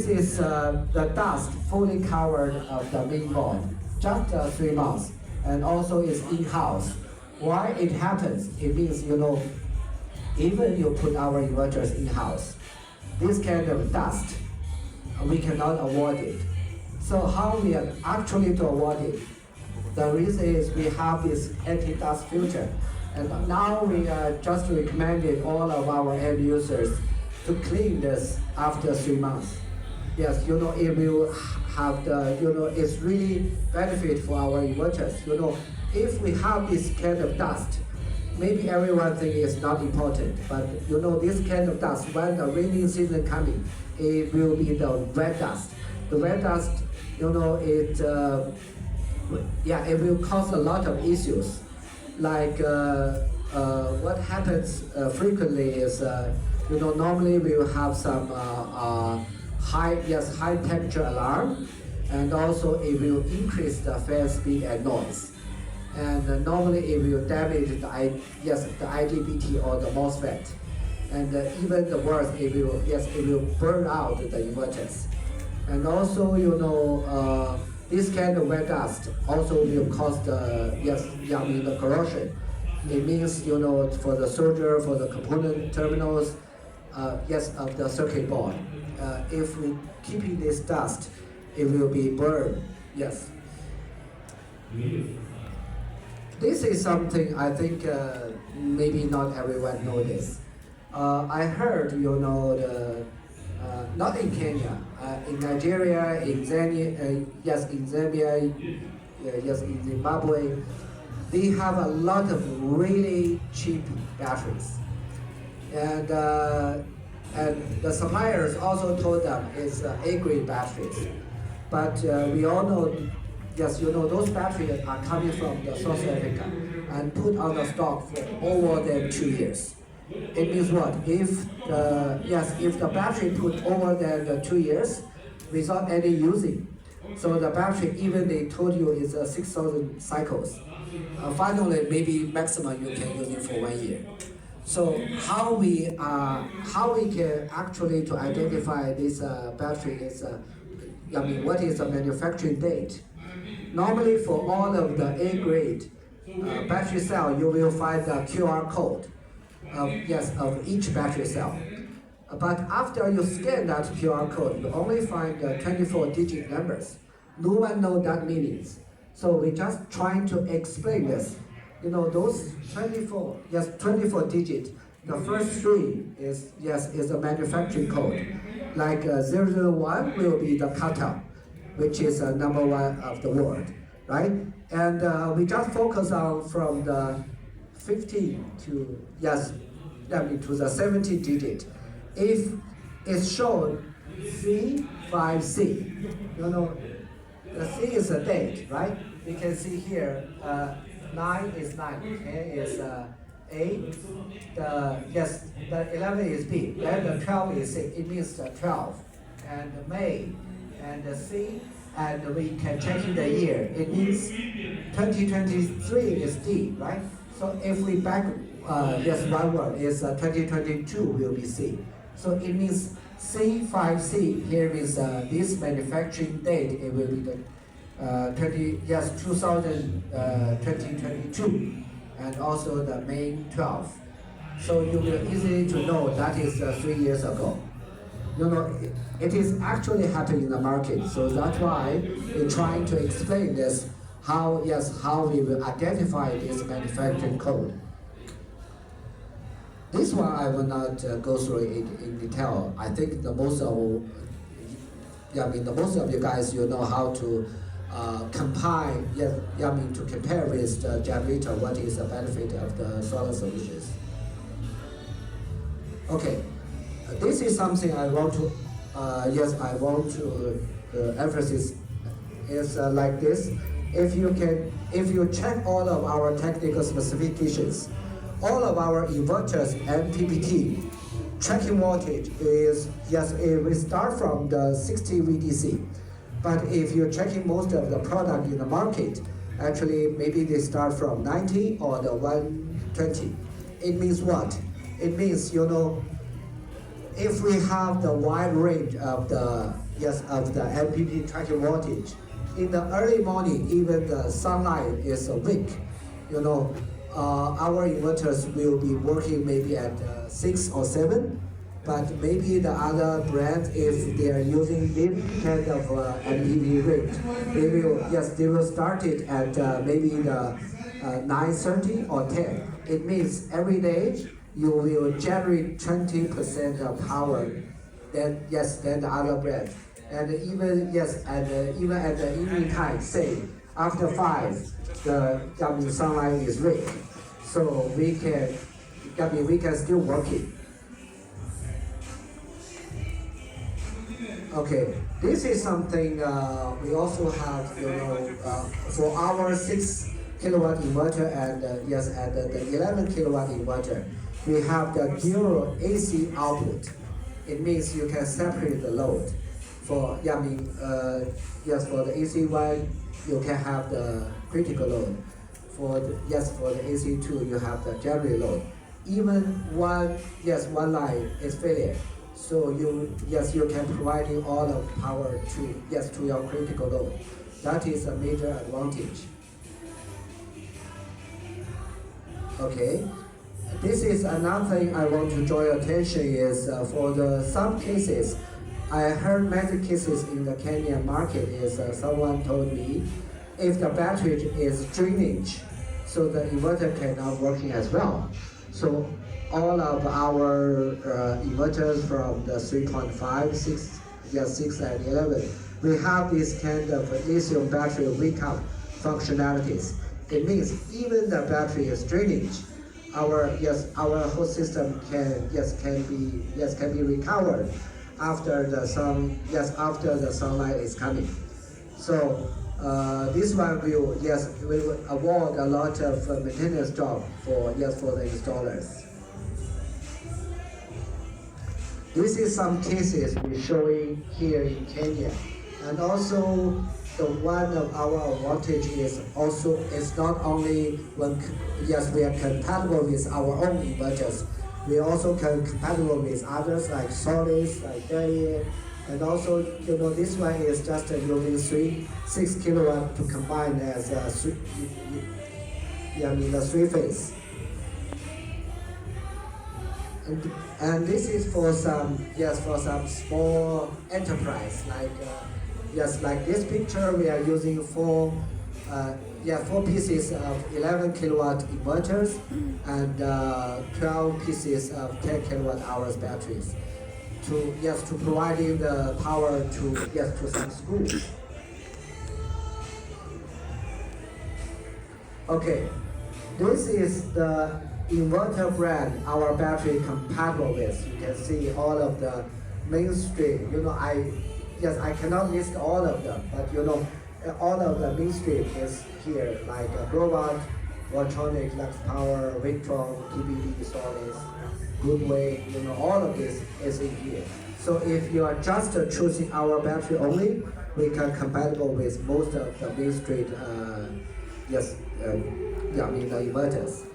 this is the dust fully covered of the main board, just 3 months, and also is in-house. Why it happens? It means, even you put our inverters in-house, this kind of dust, we cannot avoid it. So how we are actually to avoid it? The reason is we have this anti-dust filter. And now we just recommended all of our end users to clean this after 3 months. Yes, it will have the, it's really benefit for our inverters. If we have this kind of dust, maybe everyone think it's not important, but this kind of dust, when the rainy season coming, it will be the wet dust. The wet dust, it will cause a lot of issues. Like what happens frequently is, normally we will have some high temperature alarm, and also it will increase the fan speed and noise. And normally it will damage the IGBT or the MOSFET. And even the worst, it will burn out the inverters. And also, this kind of wet dust also will cause the corrosion. It means, for the solder, for the component terminals, of the circuit board. If we keep this dust, it will be burned. Yes. This is something I think maybe not everyone knows this. I heard, not in Kenya, in Nigeria, in Zambia, in Zimbabwe, they have a lot of really cheap batteries. And the suppliers also told them it's A-grade batteries. But we all know, those batteries are coming from the South Africa and put on the stock for over than 2 years. It means what? If the battery put over than 2 years without any using, so the battery, even they told you is 6,000 cycles, finally maybe maximum you can use it for 1 year. So how we can actually to identify this battery is, what is the manufacturing date? Normally for all of the A-grade battery cell, you will find the QR code of each battery cell. But after you scan that QR code, you only find 24-digit numbers. No one knows that meanings. So we just trying to explain this. Those 24 digits, the first 3 is a manufacturing code. Like 001 will be the cutoff, which is number 1 of the world, right? And we just focus on from the 15 to the 70 digit. If it's shown C5C, the C is a date, right? We can see here 9 is 9, okay, is A. The 11 is B. Then the 12 is C. It means the 12, and May, and the C, and we can check in the year. It means 2023 is D, right? So if we back one word is 2022 will be C. So it means C5C here is this manufacturing date. It will be the 2022, and also the May 12th. So you will easily to know that is 3 years ago. It is actually happening in the market. So that's why we're trying to explain this, how we will identify this manufacturing code. This one I will not go through it in detail. I think the most of you guys, how to compare, to compare with the generator, what is the benefit of the solar solutions. Okay, this is something I want to, emphasize is like this. If you check all of our technical specifications, all of our inverters and PPT, tracking voltage is, we start from the 60 VDC. But if you're checking most of the product in the market, actually maybe they start from 90 or the 120. It means what? It means, if we have the wide range of the MPPT tracking voltage, in the early morning, even the sunlight is weak. Our inverters will be working maybe at 6 or 7, but maybe the other brands, if they are using this kind of MPPT range, they will start it at maybe the 9:30 or 10. It means every day you will generate 20% of power than the other brand. And even at the evening time, say after 5, the sunlight is weak, so we can still work it. Okay, this is something we also have, for our 6 kilowatt inverter and the 11 kilowatt inverter, we have the dual AC output. It means you can separate the load. For the AC one, you can have the critical load. For the AC2, you have the general load. Even one line is failure, so you can providing all of power to your critical load. That is a major advantage. Okay, this is another thing I want to draw your attention is for some cases. I heard many cases in the Kenyan market is someone told me if the battery is drainage, so the inverter cannot working as well. So all of our inverters from the 3.5, 6 and 11, we have this kind of lithium battery wake up functionalities. It means even the battery is drainage, our whole system can be recovered after the sunlight is coming. So this one will avoid a lot of maintenance job for the installers. This is some cases we're showing here in Kenya, and also the one of our advantage is also it's not only when we are compatible with our own inverters. We also can compatible with others like Solis, like Delian, and also this one is just using 6 kilowatt to combine as the 3-phase. And this is for some small enterprise like this picture. We are using 4 pieces of 11 kilowatt inverters and 12 pieces of 10 kilowatt hours batteries to providing the power to some schools. Okay, this is the inverter brand our battery compatible with. You can see all of the mainstream. I cannot list all of them, but all of the mainstream is here, like Robot, Voltronic, Lux Power, Victron, TBD, Solis, Goodway, all of this is in here. So if you are just choosing our battery only, we can compatible with most of the mainstream inverters.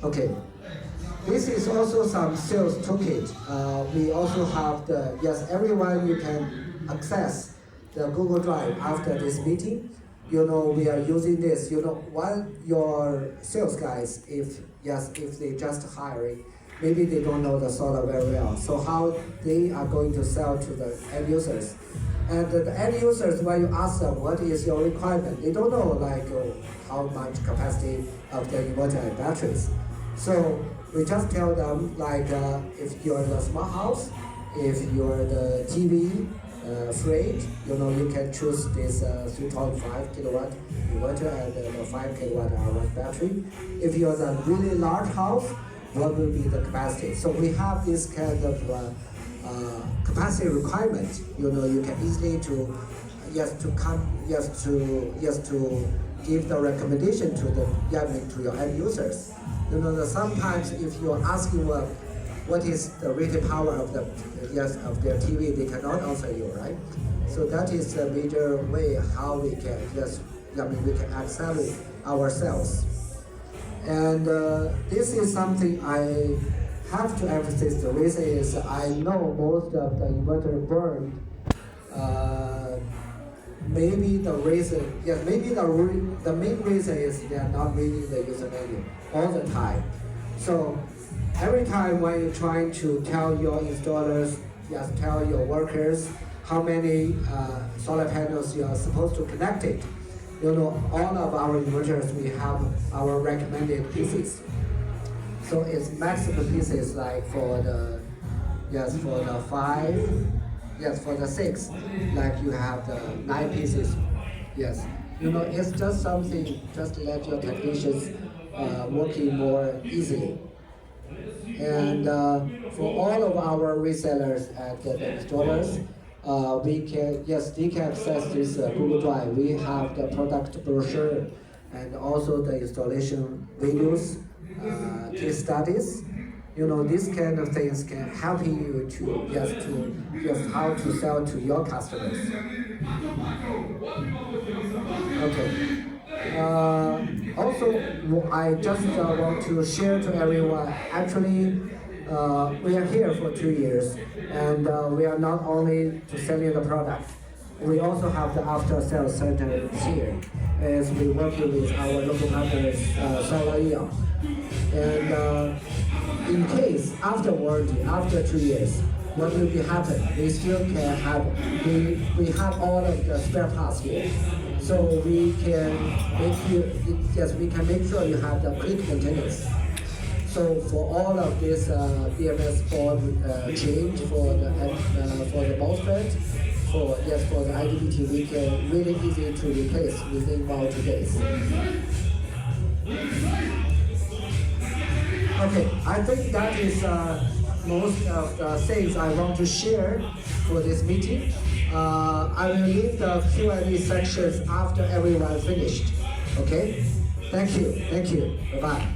Okay, this is also some sales toolkit. We also have everyone you can access the Google Drive after this meeting. We are using this. One your sales guys, if they just hiring, maybe they don't know the solar very well. So how they are going to sell to the end users? And the end users, when you ask them what is your requirement, they don't know how much capacity of the inverter and batteries. So we just tell them if you're the smart house, if you're the TV freight, you can choose this 3.5 kilowatt inverter and the 5 kilowatt hour battery. If you're the really large house, what will be the capacity? So we have this kind of capacity requirement. You can easily to give the recommendation to your end users. Sometimes if you're asking what is the rated power of their TV, they cannot answer you, right? So that is a major way how we can we can accelerate ourselves. And this is something I have to emphasize the reason is I know most of the inverter burned. Maybe the reason, yes, maybe the main reason is they are not reading the user manual all the time. So every time when you're trying to tell your installers, yes, tell your workers how many solar panels you are supposed to connect it, you know, all of our inverters, we have our recommended pieces. So it's maximum pieces like for the, yes, for the 5, yes, for the 6, like you have the 9 pieces. Yes, you know, it's just something, just to let your technicians working more easily. And for all of our resellers and the installers, we can, yes, they can access this Google Drive. We have the product brochure and also the installation videos, case studies. You know, these kind of things can help you to just how to sell to your customers. Okay. Also, I just want to share to everyone. Actually, we are here for 2 years, and we are not only to selling the product. We also have the after sales center here, as we working with our local partners, Solar Eon. And in case after warranty, after 2 years, what will be happen? We still can have, we have all of the spare parts here. So we can make you, yes, we can make sure you have the quick maintenance. So for all of this BMS board change for the MOSFET, for the IGBT, we can really easy to replace within about 2 days. Okay, I think that is most of the things I want to share for this meeting. I will leave the Q&A sections after everyone finished. Okay? Thank you. Bye-bye.